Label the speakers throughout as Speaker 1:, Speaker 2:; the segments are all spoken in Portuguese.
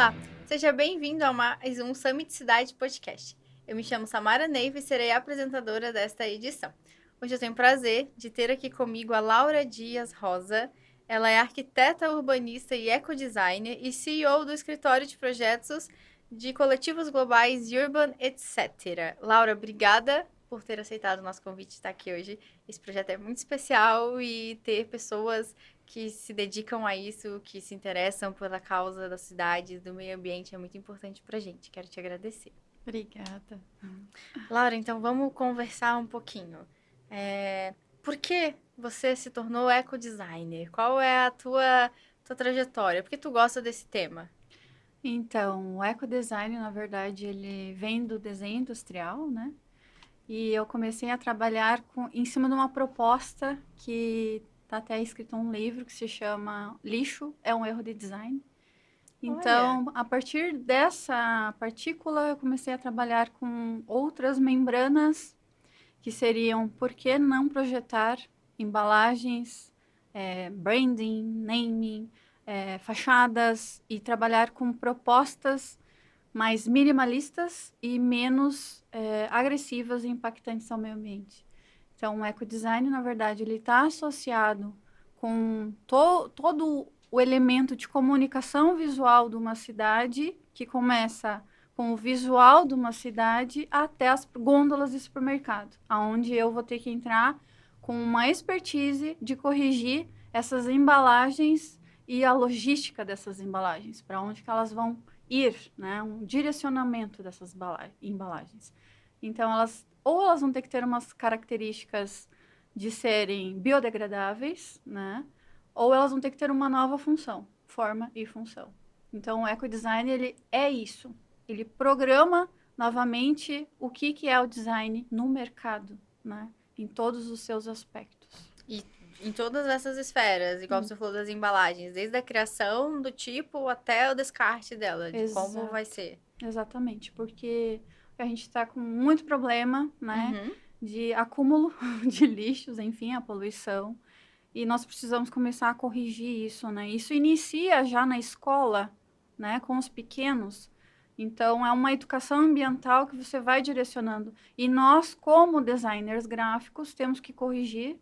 Speaker 1: Olá, seja bem-vindo a mais um Summit Cidade Podcast. Eu me chamo Samara Neiva e serei a apresentadora desta edição. Hoje eu tenho o prazer de ter aqui comigo a Laura Dias Rosa. Ela é arquiteta urbanista e ecodesigner e CEO do escritório de projetos de coletivos globais Urban Etc. Laura, obrigada por ter aceitado o nosso convite de estar aqui hoje. Esse projeto é muito especial e ter pessoas que se dedicam a isso, que se interessam pela causa da cidade, do meio ambiente, é muito importante pra gente. Quero te agradecer.
Speaker 2: Obrigada.
Speaker 1: Laura, então vamos conversar um pouquinho. Por que você se tornou ecodesigner? Qual é a tua trajetória? Por que tu gosta desse tema?
Speaker 2: Então, o ecodesign, na verdade, ele vem do desenho industrial, né? E eu comecei a trabalhar em cima de uma proposta que está até escrito um livro que se chama Lixo é um erro de design.
Speaker 1: Olha,
Speaker 2: Então, a partir dessa partícula, eu comecei a trabalhar com outras membranas que seriam por que não projetar embalagens, branding, naming, fachadas e trabalhar com propostas mais minimalistas e menos agressivas e impactantes ao meio ambiente. Então, o ecodesign, na verdade, ele está associado com todo o elemento de comunicação visual de uma cidade, que começa com o visual de uma cidade até as gôndolas de supermercado, aonde eu vou ter que entrar com uma expertise de corrigir essas embalagens e a logística dessas embalagens, para onde que elas vão ir, né? Um direcionamento dessas embalagens. Então, elas vão ter que ter umas características de serem biodegradáveis, né? Ou elas vão ter que ter uma nova função, forma e função. Então, o ecodesign, ele é isso. Ele programa novamente o que é o design no mercado, né? Em todos os seus aspectos.
Speaker 1: e em todas essas esferas, igual
Speaker 2: Hum,
Speaker 1: você falou das embalagens, desde a criação do tipo até o descarte dela, de como vai
Speaker 2: exato.
Speaker 1: ser.
Speaker 2: Exatamente, porque a gente está com muito problema, né,
Speaker 1: Uhum.
Speaker 2: de acúmulo de lixos, enfim, a poluição, e nós precisamos começar a corrigir isso, né? Isso inicia já na escola, né, com os pequenos. Então, é uma educação ambiental que você vai direcionando. E nós, como designers gráficos, temos que corrigir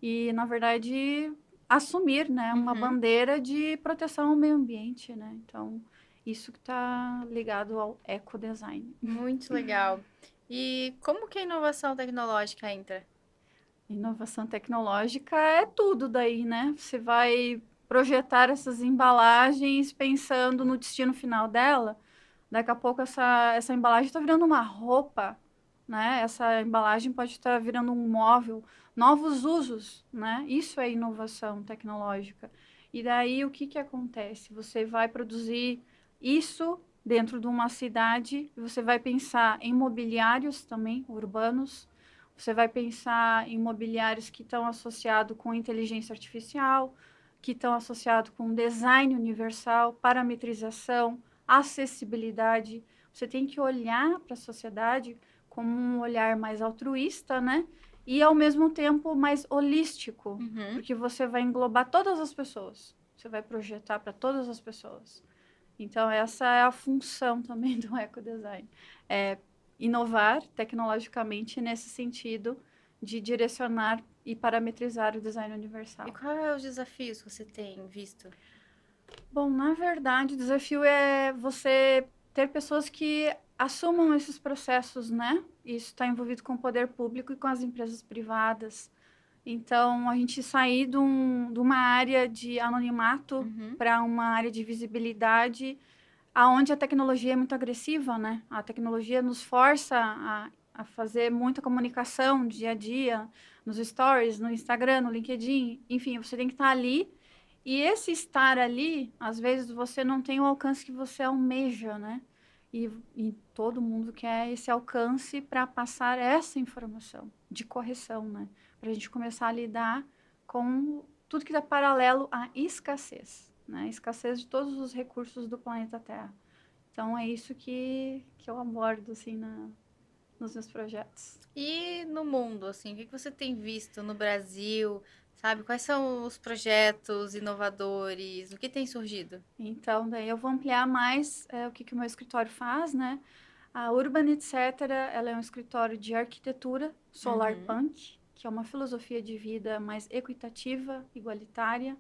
Speaker 2: e, na verdade, assumir, né, uma
Speaker 1: Uhum.
Speaker 2: bandeira de proteção ao meio ambiente, né? Então, isso que está ligado ao ecodesign.
Speaker 1: Muito legal. E como que a inovação tecnológica entra?
Speaker 2: Inovação tecnológica é tudo daí, né? Você vai projetar essas embalagens pensando no destino final dela. Daqui a pouco essa embalagem está virando uma roupa, né? Essa embalagem pode estar virando um móvel, novos usos, né? Isso é inovação tecnológica. E daí o que que acontece? Você vai produzir isso dentro de uma cidade, e você vai pensar em mobiliários também urbanos, você vai pensar em mobiliários que estão associados com inteligência artificial, que estão associados com design universal, parametrização, acessibilidade. Você tem que olhar para a sociedade como um olhar mais altruísta, né? E ao mesmo tempo mais holístico,
Speaker 1: Uhum.
Speaker 2: porque você vai englobar todas as pessoas. Você vai projetar para todas as pessoas. Então, essa é a função também do ecodesign. É inovar tecnologicamente nesse sentido de direcionar e parametrizar o design
Speaker 1: E
Speaker 2: universal.
Speaker 1: qual é os desafios que você tem visto?
Speaker 2: Bom, na verdade, o desafio é você ter pessoas que assumam esses processos, né? Isso está envolvido com o poder público e com as empresas privadas. Então, a gente sair de uma área de anonimato
Speaker 1: Uhum.
Speaker 2: para uma área de visibilidade aonde a tecnologia é muito agressiva, né? A tecnologia nos força a fazer muita comunicação dia a dia, nos stories, no Instagram, no LinkedIn, enfim, você tem que estar ali. E esse estar ali, às vezes você não tem o alcance que você almeja, né? E todo mundo quer esse alcance para passar essa informação de correção, né? Para a gente começar a lidar com tudo que está paralelo à escassez, né? Escassez de todos os recursos do planeta Terra. Então é isso que eu abordo assim nos meus projetos.
Speaker 1: E no mundo, assim, o que você tem visto no Brasil? sabe? Quais são os projetos inovadores? O que tem surgido?
Speaker 2: Então, daí eu vou ampliar mais o que o meu escritório faz, né? A Urban Etc., ela é um escritório de arquitetura solar
Speaker 1: Uhum.
Speaker 2: punk, que é uma filosofia de vida mais equitativa, igualitária.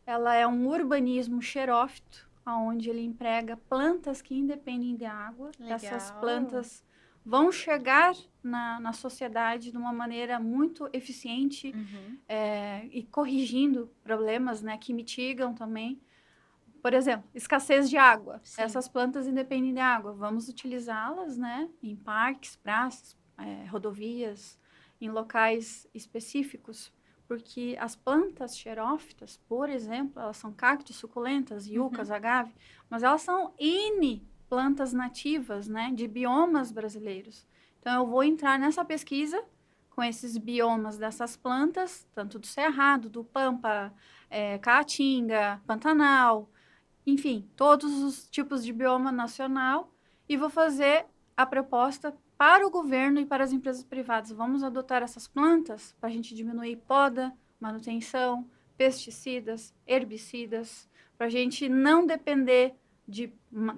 Speaker 2: Ela é um urbanismo xerófito, onde ele emprega plantas que independem de água. Essas
Speaker 1: Legal.
Speaker 2: plantas vão chegar na sociedade de uma maneira muito eficiente
Speaker 1: Uhum.
Speaker 2: e corrigindo problemas, né, que mitigam também. Por exemplo, escassez de água.
Speaker 1: Sim.
Speaker 2: Essas plantas independem de água. Vamos utilizá-las, né, em parques, praças, rodovias, em locais específicos, porque as plantas xerófitas, por exemplo, elas são cactos, suculentas,
Speaker 1: Uhum.
Speaker 2: yuccas, agave, mas elas são N plantas nativas, né, de biomas brasileiros. Então, eu vou entrar nessa pesquisa com esses biomas dessas plantas, tanto do Cerrado, do Pampa, Caatinga, Pantanal, enfim, todos os tipos de bioma nacional e vou fazer a proposta para o governo e para as empresas privadas. Vamos adotar essas plantas para a gente diminuir poda, manutenção, pesticidas, herbicidas, para a gente não depender de
Speaker 1: Uhum.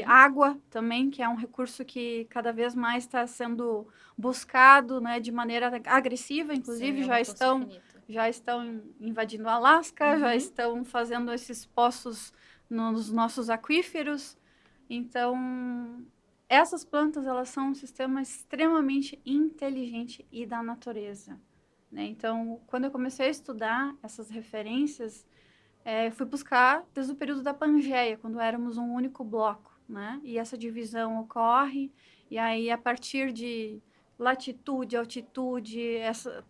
Speaker 2: água também, que é um recurso que cada vez mais está sendo buscado, né, de maneira agressiva,
Speaker 1: Sim,
Speaker 2: inclusive
Speaker 1: é um recurso infinito.
Speaker 2: já estão invadindo o Alasca, já
Speaker 1: Uhum.
Speaker 2: estão fazendo esses poços nos nossos aquíferos. Então, essas plantas, elas são um sistema extremamente inteligente e da natureza, né? Então, quando eu comecei a estudar essas referências, fui buscar desde o período da Pangeia, quando éramos um único bloco, né? E essa divisão ocorre, e aí a partir de latitude, altitude,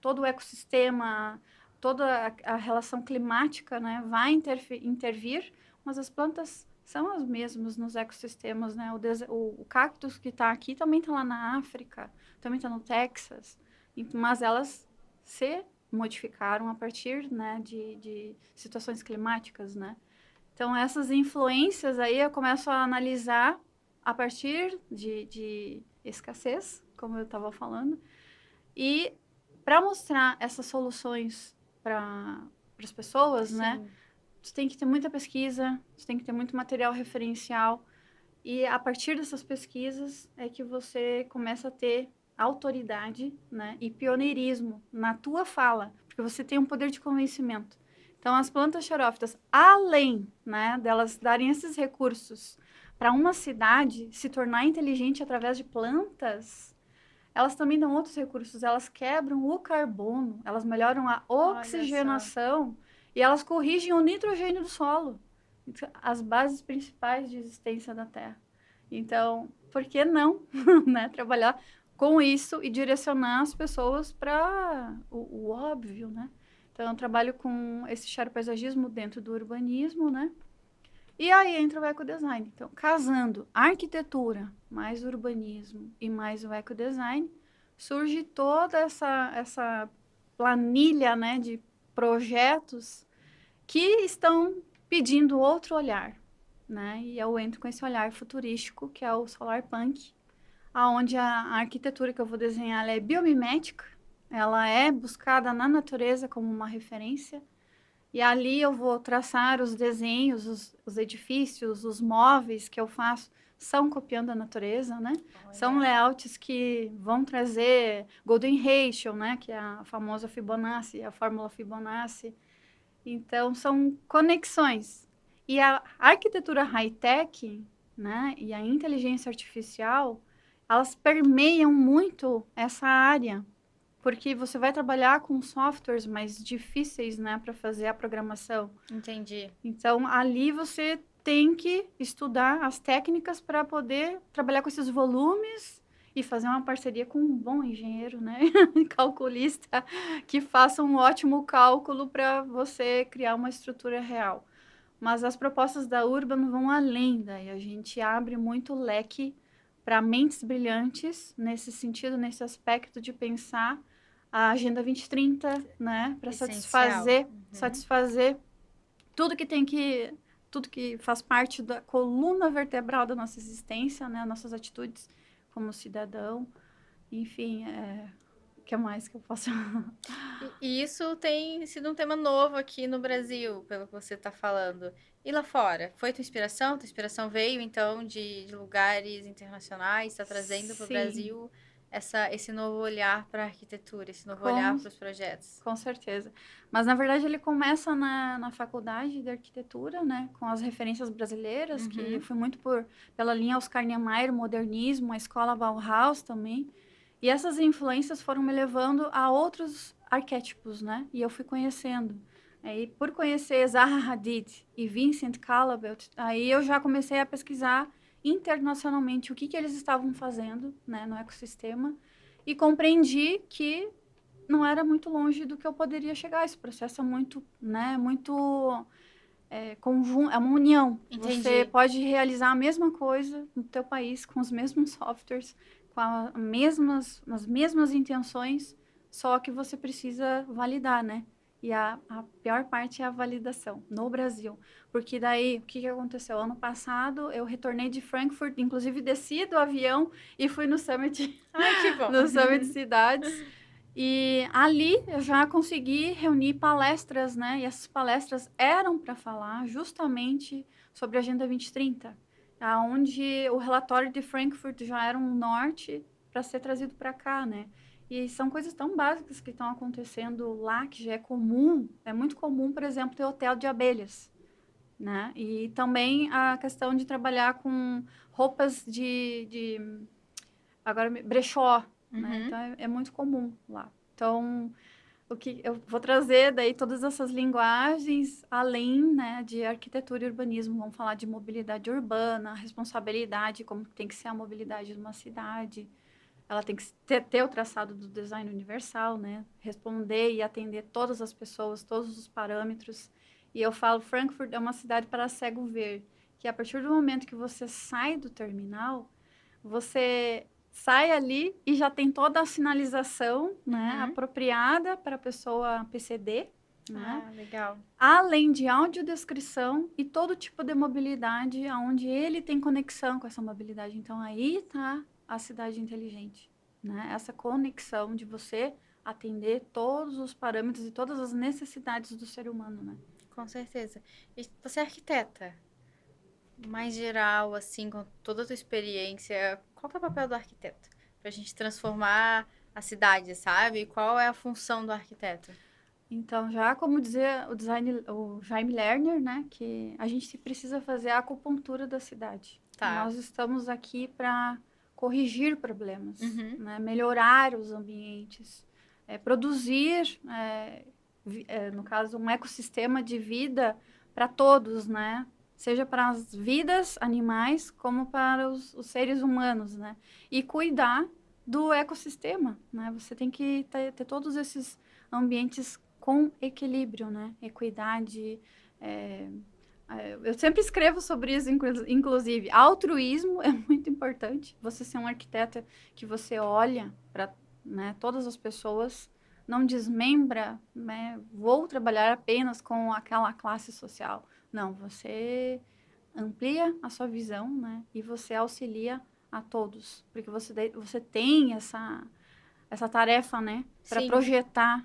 Speaker 2: todo o ecossistema, toda a relação climática, né, vai intervir, mas as plantas são as mesmas nos ecossistemas, né? O cactus que está aqui também está lá na África, também está no Texas, mas elas se modificaram a partir, né, de situações climáticas, né? Então, essas influências aí eu começo a analisar a partir de escassez, como eu estava falando, e para mostrar essas soluções para as pessoas, né,
Speaker 1: Sim.
Speaker 2: você tem que ter muita pesquisa, você tem que ter muito material referencial, e a partir dessas pesquisas é que você começa a ter autoridade, né, e pioneirismo na tua fala, porque você tem um poder de convencimento. Então, as plantas xerófitas, além, né, delas darem esses recursos para uma cidade se tornar inteligente através de plantas, elas também dão outros recursos. Elas quebram o carbono, elas melhoram a
Speaker 1: Olha só.
Speaker 2: oxigenação e elas corrigem o nitrogênio do solo, as bases principais de existência da Terra. Então, por que não, né, trabalhar com isso e direcionar as pessoas para o óbvio, né? Então, eu trabalho com esse paisagismo dentro do urbanismo, né? E aí entra o ecodesign. Então, casando arquitetura, mais urbanismo e mais o ecodesign, surge toda essa planilha, né, de projetos que estão pedindo outro olhar, né? E eu entro com esse olhar futurístico, que é o solar punk, aonde a arquitetura que eu vou desenhar ela é biomimética, ela é buscada na natureza como uma referência, e ali eu vou traçar os desenhos, os edifícios, os móveis que eu faço são copiando a natureza, né? São
Speaker 1: Olha.
Speaker 2: layouts que vão trazer Golden Ratio, né? Que é a famosa Fibonacci, a fórmula Fibonacci. Então, são conexões. E a arquitetura high-tech, né? E a inteligência artificial, elas permeiam muito essa área, porque você vai trabalhar com softwares mais difíceis, né, para fazer a programação.
Speaker 1: Entendi.
Speaker 2: Então, ali você tem que estudar as técnicas para poder trabalhar com esses volumes e fazer uma parceria com um bom engenheiro, né, calculista, que faça um ótimo cálculo para você criar uma estrutura real. Mas as propostas da Urban vão além daí. A gente abre muito leque para mentes brilhantes nesse sentido, nesse aspecto de pensar a Agenda 2030, né, para
Speaker 1: Essencial. Uhum.
Speaker 2: satisfazer tudo que tem que tudo que faz parte da coluna vertebral da nossa existência, né, nossas atitudes como cidadão, enfim, que mais que eu posso...
Speaker 1: E isso tem sido um tema novo aqui no Brasil, pelo que você está falando. E lá fora? Foi tua inspiração? Tua inspiração veio, então, de lugares internacionais, está trazendo para o
Speaker 2: Sim,
Speaker 1: Brasil esse novo olhar para a arquitetura, esse novo olhar
Speaker 2: com,
Speaker 1: para os projetos?
Speaker 2: com certeza. Mas, na verdade, ele começa na faculdade de arquitetura, né? Com as referências brasileiras, que eu
Speaker 1: Uhum,
Speaker 2: fui muito pela linha Oscar Niemeyer, o modernismo, a escola Bauhaus também. E essas influências foram me levando a outros arquétipos, né? E eu fui conhecendo. Aí, por conhecer Zaha Hadid e Vincent Calabelt, aí eu já comecei a pesquisar internacionalmente o que eles estavam fazendo, né, no ecossistema, e compreendi que não era muito longe do que eu poderia chegar. Esse processo é muito, né, muito conjunto, é uma união. Você
Speaker 1: entendi.
Speaker 2: pode realizar a mesma coisa no teu país com os mesmos softwares, com as mesmas intenções, só que você precisa validar, né? E a pior parte é a validação no Brasil. Porque daí, o que aconteceu? Ano passado, eu retornei de Frankfurt, inclusive desci do avião e fui no Summit,
Speaker 1: Ai, que bom.
Speaker 2: no Summit Cidades. E ali eu já consegui reunir palestras, né? E essas palestras eram para falar justamente sobre a Agenda 2030, aonde o relatório de Frankfurt já era um norte para ser trazido para cá, né? E são coisas tão básicas que estão acontecendo lá, que já é comum, é muito comum, por exemplo, ter hotel de abelhas, né? E também a questão de trabalhar com roupas agora brechó, né?
Speaker 1: Uhum,
Speaker 2: Então é muito comum lá. Então, o que eu vou trazer daí todas essas linguagens, além, né, de arquitetura e urbanismo, vamos falar de mobilidade urbana, responsabilidade, como tem que ser a mobilidade de uma cidade. Ela tem que ter o traçado do design universal, né? Responder e atender todas as pessoas, todos os parâmetros. E eu falo, Frankfurt é uma cidade para cego ver, que a partir do momento que você sai do terminal, você sai ali e já tem toda a sinalização, né,
Speaker 1: uhum.
Speaker 2: apropriada para a pessoa PCD, né?
Speaker 1: Ah, legal.
Speaker 2: Além de audiodescrição e todo tipo de mobilidade, onde ele tem conexão com essa mobilidade. Então, aí está a cidade inteligente, né? Essa conexão de você atender todos os parâmetros e todas as necessidades do ser humano, né?
Speaker 1: Com certeza. E você é arquiteta? Mais geral, assim, com toda a tua experiência, qual que é o papel do arquiteto? Pra gente transformar a cidade, sabe? Qual é a função do arquiteto?
Speaker 2: Então, já como dizia o Jaime Lerner, né, que a gente precisa fazer a acupuntura da cidade.
Speaker 1: Tá.
Speaker 2: Nós estamos aqui para corrigir problemas,
Speaker 1: Uhum.
Speaker 2: né, melhorar os ambientes, produzir, no caso, um ecossistema de vida para todos, né? Seja para as vidas animais como para os seres humanos, né? E cuidar do ecossistema, né? Você tem que ter todos esses ambientes com equilíbrio, né? Equidade. Eu sempre escrevo sobre isso, inclusive. Altruísmo é muito importante. Você ser um arquiteto que você olha para, né, todas as pessoas, não desmembra, né? Vou trabalhar apenas com aquela classe social. Não, você amplia a sua visão, né? E você auxilia a todos, porque você tem essa tarefa, né, para
Speaker 1: Sim,
Speaker 2: projetar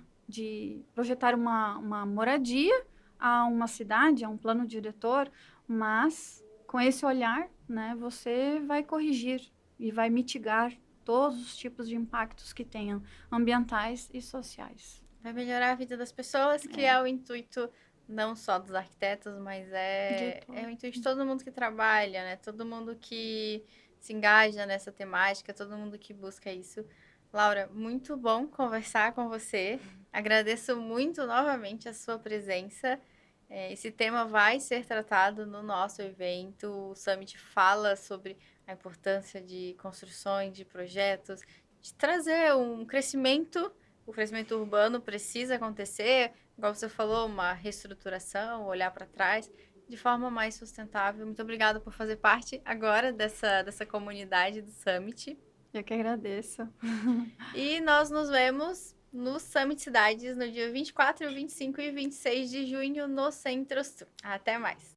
Speaker 2: uma moradia a uma cidade, a um plano diretor, mas com esse olhar, né, você vai corrigir e vai mitigar todos os tipos de impactos que tenham ambientais e sociais.
Speaker 1: vai melhorar a vida das pessoas, que
Speaker 2: É,
Speaker 1: é o intuito não só dos arquitetos, mas
Speaker 2: de
Speaker 1: é
Speaker 2: todo.
Speaker 1: o intuito de todo mundo que trabalha, né? Todo mundo que se engaja nessa temática, todo mundo que busca isso. Laura, muito bom conversar com você. Agradeço muito novamente a sua presença. Esse tema vai ser tratado no nosso evento. O Summit fala sobre a importância de construções, de projetos, de trazer um crescimento. O crescimento urbano precisa acontecer, igual você falou, uma reestruturação, olhar para trás de forma mais sustentável. Muito obrigada por fazer parte agora dessa comunidade do Summit.
Speaker 2: Eu que agradeço.
Speaker 1: E nós nos vemos no Summit Cidades no dia 24, 25 e 26 de junho no Centro-Sul. Até mais!